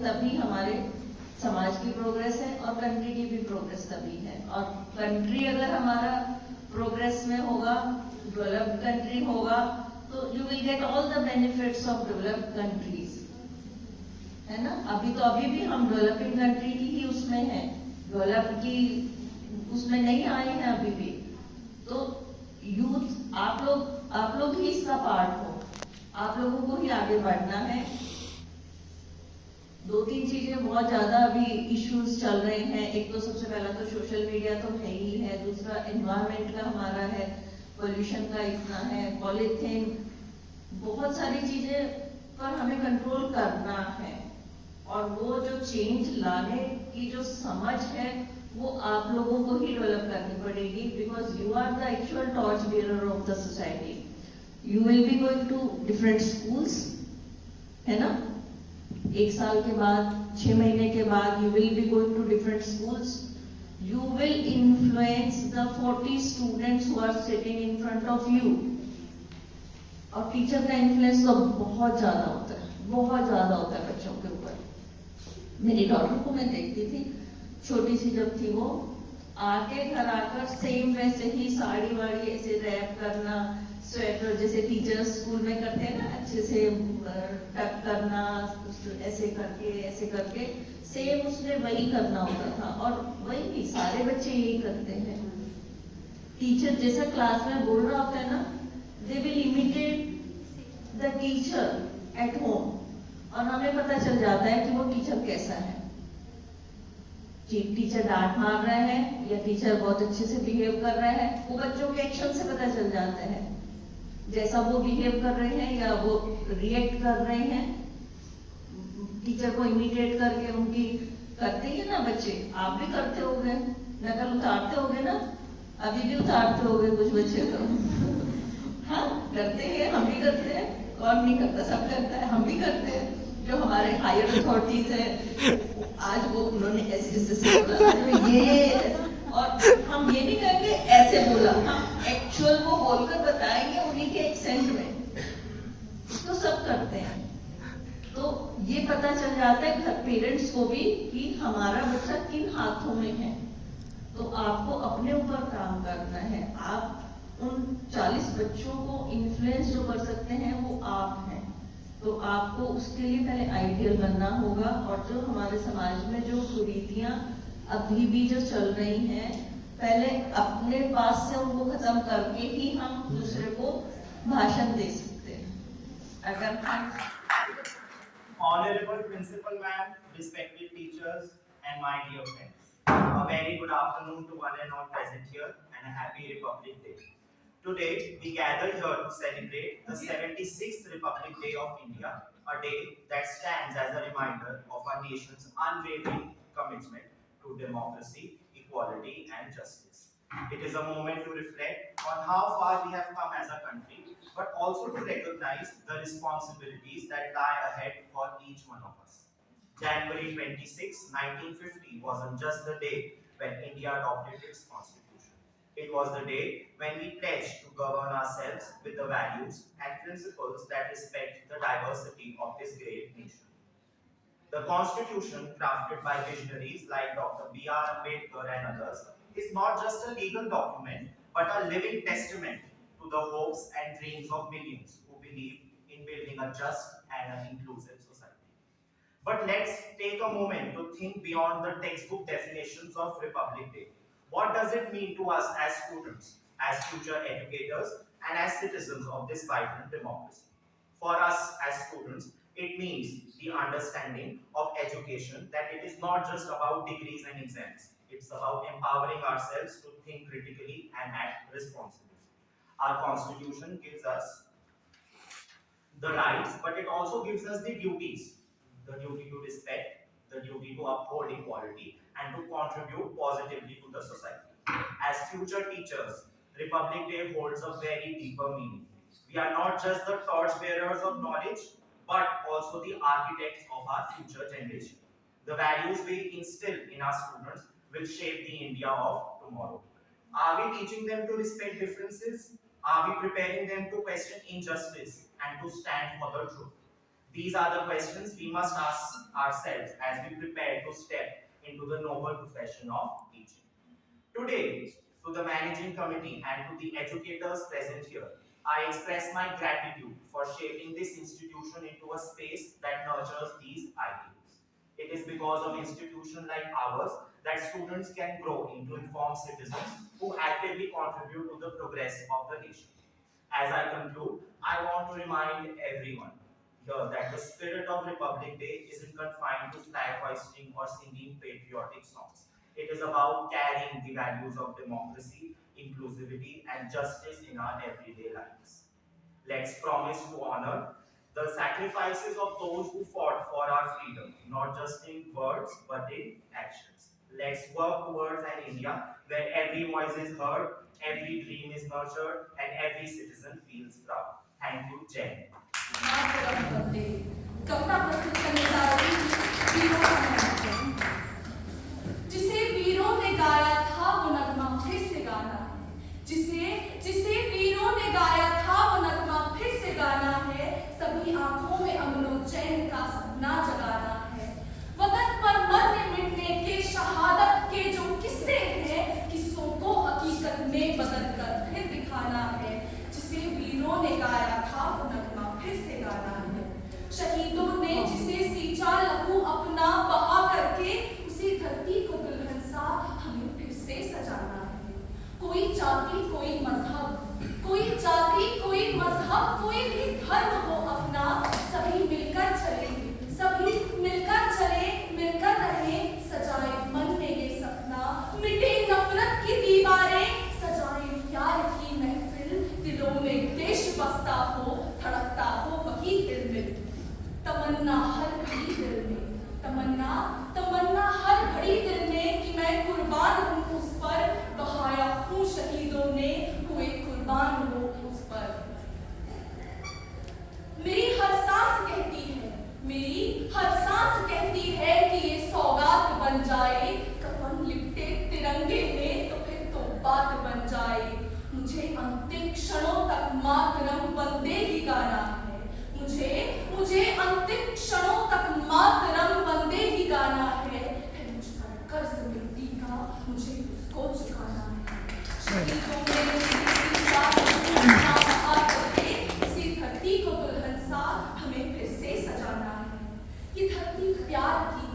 तभी हमारे समाज की प्रोग्रेस है और कंट्री की भी प्रोग्रेस तभी है। और कंट्री अगर हमारा प्रोग्रेस में होगा, डेवलप्ड कंट्री होगा, तो you will get all the benefits of developed countries, है ना। अभी भी हम डेवलपिंग कंट्री की ही उसमें है, डेवलप की उसमें नहीं आए हैं अभी भी। तो यूथ आप लोग ही इसका पार्ट हो, आप लोगों को ही आगे बढ़ना है। 2-3 चीजें बहुत ज्यादा अभी इश्यूज चल रहे हैं। एक तो सबसे पहला तो सोशल मीडिया तो है ही है, दूसरा एनवायरमेंट का हमारा है, पोल्यूशन का इतना है, पॉलीथीन, बहुत सारी चीजें पर हमें कंट्रोल करना है। और वो जो चेंज लाने की जो समझ है वो आप लोगों को ही डेवलप करनी पड़ेगी, because you are the actual torch bearer of the society. You will be going to different schools, है ना। 1 साल के बाद, 6 महीने के बाद you will be going to different schools. You will influence the 40 students who are sitting in front of you. और teacher का इन्फ्लुएंस तो बहुत ज्यादा होता है, बहुत ज्यादा होता है बच्चों के ऊपर। मेरी डॉटर को मैं देखती थी, छोटी सी जब थी, वो आके घर आकर सेम वैसे ही साड़ी वाड़ी ऐसे रैप करना, स्वेटर जैसे टीचर्स स्कूल में करते हैं ना, अच्छे से टक करना, ऐसे करके सेम उसने वही करना होता था। और वही नहीं, सारे बच्चे यही करते हैं। टीचर जैसा क्लास में बोल रहा होता है ना, they will imitate the teacher at home, और हमें पता चल जाता है कि वो टीचर कैसा है। टीचर डांट मार रहा है या टीचर बहुत अच्छे से बिहेव कर रहा है, वो बच्चों के एक्शन से पता चल जाता है। जैसा वो बिहेव कर रहे हैं या वो रिएक्ट कर रहे हैं, टीचर को इमिटेट करके उनकी करते ही ना बच्चे। आप भी करते होगे, नकल उतारते होगे ना, अभी भी उतारते होगे कुछ बच्चे तो हाँ करते हैं, हम भी करते हैं, कौन नहीं करता, सब करता है, हम भी करते हैं। जो हमारे हायर अथॉरिटीज है, आज वो उन्होंने ऐसे बोला ये, और हम ये नहीं कहेंगे ऐसे बोला, हम एक्चुअल वो बोलकर बताएंगे उन्हीं के एक्सेंट में। तो सब करते हैं। तो ये पता चल जाता है घर पेरेंट्स को भी कि हमारा बच्चा किन हाथों में है। तो आपको अपने ऊपर काम करना है। आप उन 40 बच्चों को इन्फ्लुएंस जो कर सकते हैं वो आप हैं। तो आपको उसके लिए पहले आइडियल बनना होगा। और जो हमारे समाज में जो कुरीतियां अभी भी जो चल रही हैं, पहले अपने पास से उनको खत्म करके ही हम दूसरे को भाषण दे सकते हैं। अगर हम Honorable Principal Ma'am, respected teachers, and my dear friends, a very good afternoon to one and all present here, and a happy Republic Day. Today, we gather here to celebrate the 76th Republic Day of India, a day that stands as a reminder of our nation's unwavering commitment to democracy, equality, and justice. It is a moment to reflect on how far we have come as a country, but also to recognize the responsibilities that lie ahead for each one of us. January 26, 1950 wasn't just the day when India adopted its constitution. It was the day when we pledged to govern ourselves with the values and principles that respect the diversity of this great nation. The constitution, crafted by visionaries like Dr. B.R. Ambedkar and others, is not just a legal document but a living testament to the hopes and dreams of millions who believe in building a just and an inclusive society. But let's take a moment to think beyond the textbook definitions of Republic Day. What does it mean to us as students, as future educators, and as citizens of this vibrant democracy? For us as students, it means the understanding of education that it is not just about degrees and exams. It's about empowering ourselves to think critically and act responsibly. Our constitution gives us the rights, but it also gives us the duties. The duty to respect, the duty to uphold equality, and to contribute positively to the society. As future teachers, Republic Day holds a very deeper meaning. We are not just the torch bearers of knowledge, but also the architects of our future generation. The values we instill in our students will shape the India of tomorrow. Are we teaching them to respect differences? Are we preparing them to question injustice and to stand for the truth? These are the questions we must ask ourselves as we prepare to step into the noble profession of teaching. Today, to the managing committee and to the educators present here, I express my gratitude for shaping this institution into a space that nurtures these ideals. It is because of institutions like ours that students can grow into informed citizens who actively contribute to the progress of the nation. As I conclude, I want to remind everyone here that the spirit of Republic Day isn't confined to flag hoisting or singing patriotic songs. It is about carrying the values of democracy, inclusivity, and justice in our everyday lives. Let's promise to honor the sacrifices of those who fought for our freedom, not just in words but in actions. Let's work towards an India where every voice is heard, every dream is nurtured, and every citizen feels proud. Thank you, Jai Hind. कविता प्रस्तुत करने जा रही हूं जिसे वीरों ने गाया था वो नगमा फिर से गाना है जिसे वीरों ने गाया था वो नगमा फिर से गाना है सभी आंखों में अमनो चैन का सपना जगाना है वतन पर मरने मिटने के शहादत के जो किस्से हैं किस्सों को हकीकत में बदल कर फिर दिखाना है जिसे वीरों ने गाया था वो नगमा फिर से गाना है शहीदों ने जिसे सींचा लहू अपना बहा करके उसी धरती को दुल्हन सा हमें फिर से सजाना है कोई जाति कोई मजहब कोई भी धर्म हो अपना सभी मिलकर चले मिलकर रहे सजाए मन में ये सपना मिटे नफरत की दीवारें सजाए प्यार की महफिल दिलों में देश बसता हो धड़कता हो वही दिल में तमन्ना हर घड़ी दिल में कि मैं कुर्बान हूँ उस पर बहाया हूँ शहीदों ने हुए कुर्बान हो उस पर मेरी हर सांस कहती है कि ये सौगात बन जाए कफन लिपटे तिरंगे में तो फिर तो बात बन जाए मुझे अंतिम क्षणों तक मातरम वंदे ही गाना है मुझे अंतिम क्षणों तक मातरम वंदे ही गाना है मुझ पर कर्ज मिट्टी का मुझे उसको चुकाना है इसी धरती को दुल्हन सा हमें फिर से सजाना है ये धरती प्यार की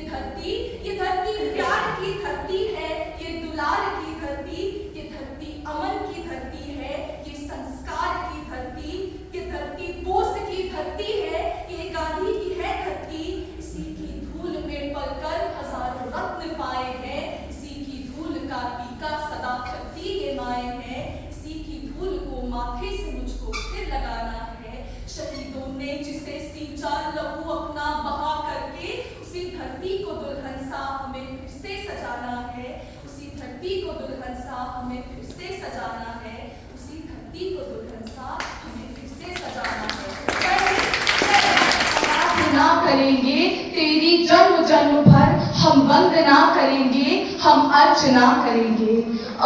धरती है ये धरती प्यार की धरती है ये दुलार की धरती ये धरती अमन की धरती है ये संस्कार की धरती ये धरती बोस की धरती है ये गांधी की है धरती इसी की धूल में पलकर हजारों रत्न पाए हैं इसी की धूल का टीका सदा करती ये माए हैं इसी की धूल को माथे से मुझको फिर लगाना है शहीदों ने जिसे सींचा लहू अपना बहा करके उसी धरती को दुल्हन सा हमें फिर से सजाना है उसी धरती को दुल्हन सा हमें फिर से सजाना है उसी धरती को दुल्हन सा हमें फिर से सजाना है ना करेंगे तेरी जन्म जन्म भर हम वंदना करेंगे हम अर्चना करेंगे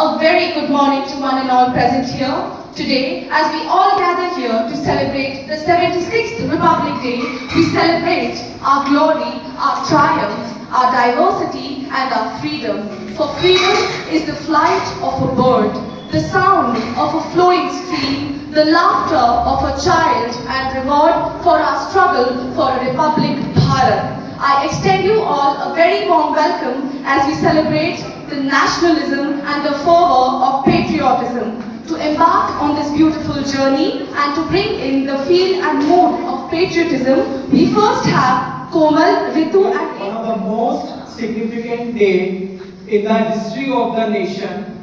A very good morning to one and all present here today as we all gather here to celebrate the 76th Republic Day. We celebrate our glory, our triumph, our diversity and our freedom. For freedom is the flight of a bird, the sound of a flowing stream, the laughter of a child and reward for our struggle for a republic, Bharat. I extend you all a very warm welcome as we celebrate the nationalism and the fervor of patriotism. To embark on this beautiful journey and to bring in the feel and mood of patriotism, we first have Komal, Ritu and... One of the most significant day in the history of the nation,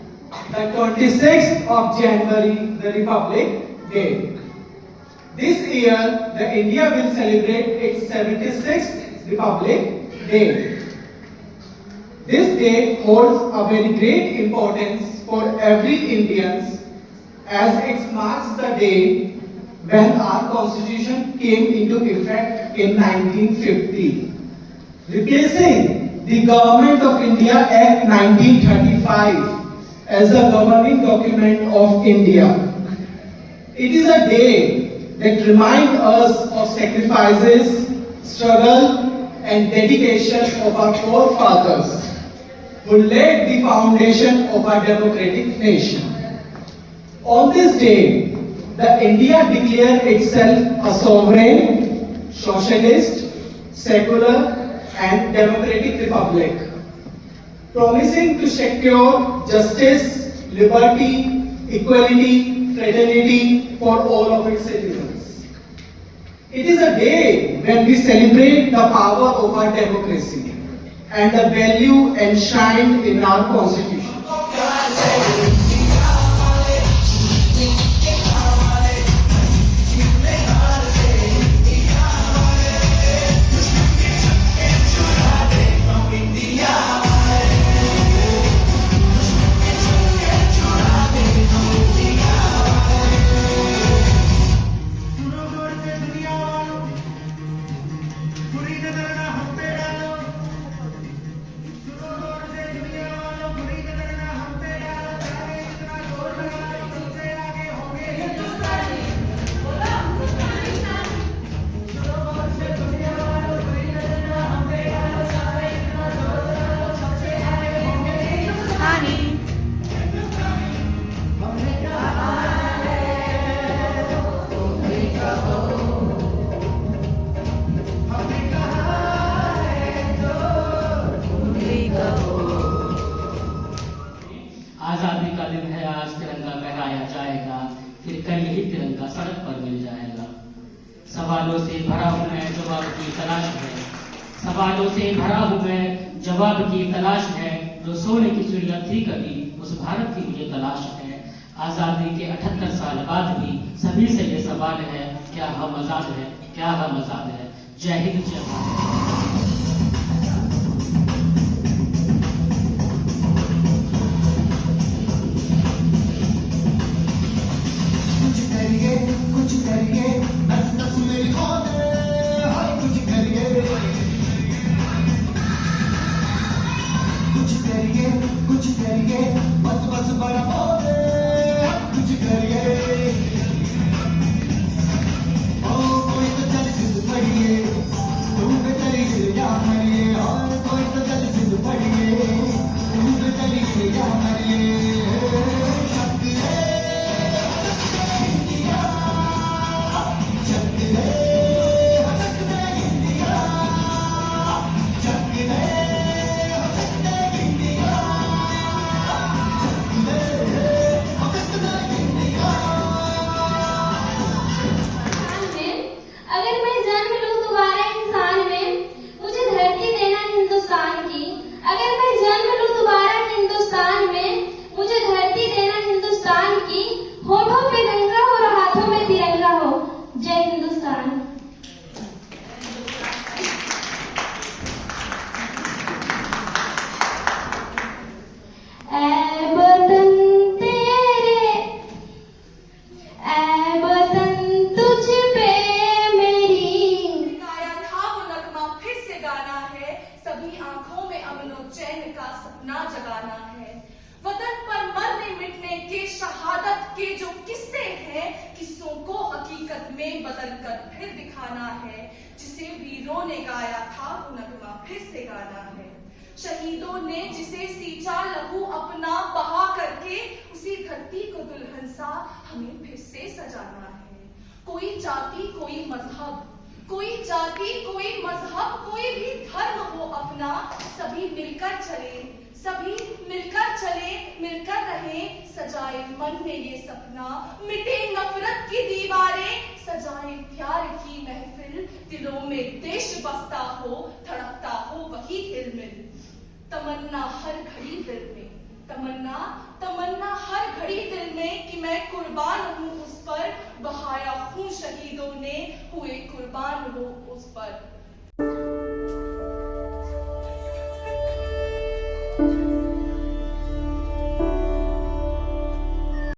the 26th of January, the Republic Day. This year, the India will celebrate its 76th Republic Day. This day holds a very great importance for every Indian as it marks the day when our constitution came into effect in 1950, replacing the Government of India Act 1935 as the governing document of India. It is a day that remind us of sacrifices, struggle, and dedication of our forefathers who laid the foundation of our democratic nation. On this day, the India declared itself a sovereign, socialist, secular, and democratic republic, promising to secure justice, liberty, equality, fraternity for all of its citizens. It is a day when we celebrate the power of our democracy and the value enshrined in our constitution. आजादी का दिन है आज, तिरंगा लहराया जाएगा, फिर कल ही तिरंगा सड़क पर मिल जाएगा। सवालों से भरा हूं मैं, जवाब की तलाश है। सवालों से भरा हूं मैं, जवाब की तलाश है। जो सोने की चिड़िया थी कभी, उस भारत की मुझे तलाश है। आजादी के 78 साल बाद भी सभी से ये सवाल है, क्या हम आजाद है, क्या हम आजाद है। जय हिंद, जय भारत। कुछ करिए बस बस मेरी खोद हाय कुछ करिए बस बस बड़ा खोद कुछ करिए ओ कोई तो चल सिद्ध पड़िए तुम पे चली गिर जा मरिए और कोई तो चल सिद्ध पड़िए तुम पे चली गिर जा मरिए बदलकर फिर दिखाना है। जिसे वीरों ने गाया था वो नगमा फिर से गाना है। शहीदों ने जिसे सींचा लहू अपना बहा करके, उसी धरती को दुल्हन सा हमें फिर से सजाना है। कोई जाति कोई मजहब, कोई जाति कोई मजहब, कोई भी धर्म हो अपना, सभी मिलकर चले, सभी मिलकर चले, मिलकर रहे, सजाए मन में ये सपना, मिटे नफरत की दीवारें, सजाए प्यार की महफिल, दिलों में देश बसता हो, धड़कता हो वही हिलमिल। तमन्ना हर घड़ी दिल में, तमन्ना हर घड़ी दिल में कि मैं कुर्बान हूँ उस पर, बहाया खून शहीदों ने, हुए कुर्बान हो उस पर।